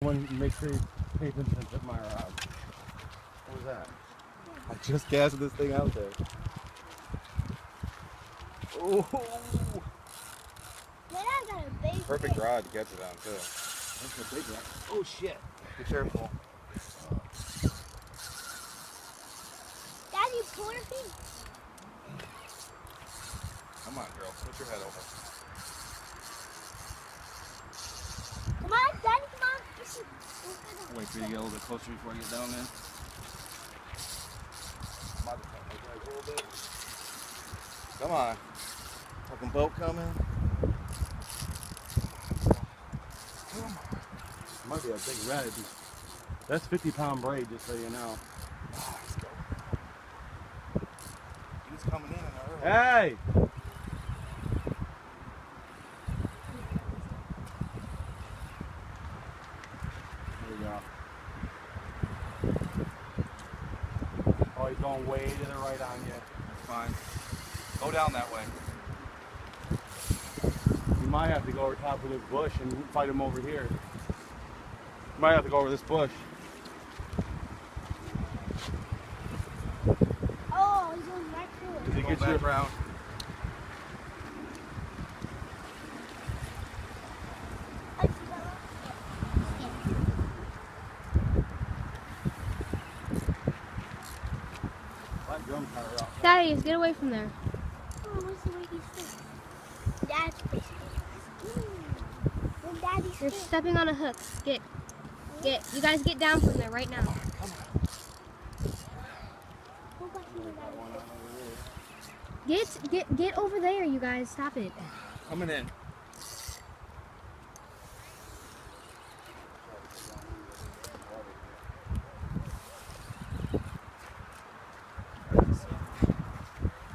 one, make sure you pay attention to my rod. What was that? I just casted this thing out there. Oh! Then I got a big Perfect fish. rod to catch it on too. That's a big one. Oh shit! Be careful. Daddy, pull her feet. Come on, girl. Put your head over. Come on, Daddy, come on. Wait for you to get a little bit closer before you get down there. Come on. Fucking boat coming. Come on. Might be a big red. That's 50-pound braid, just so you know. Oh, let's go. He's coming in early. Hey! There you go. Oh, he's going way to the right on you. That's fine. Go down that way. You might have to go over top of this bush and fight him over here. You might have to go over this bush. Oh, he's going back through it. Did he get you around? Daddy, get away from there. Oh, what's the way he's fishing? Dad's fishing. When Daddy's You're fishing. stepping on a hook. Get. You guys get down from there right now. Get over there, you guys. Stop it. Coming in.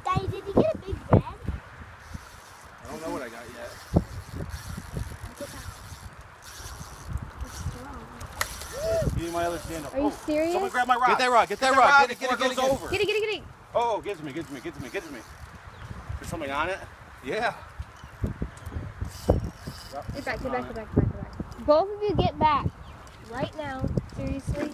Daddy, did you get a big red? I don't know what I got yet. Give me my other stand up. Are you serious? Someone grab my rod. Get that rod. Get that rod. Get it over. Get it. Oh, get to me. There's something on it? Yeah. Get back. Both of you get back. Right now. Seriously.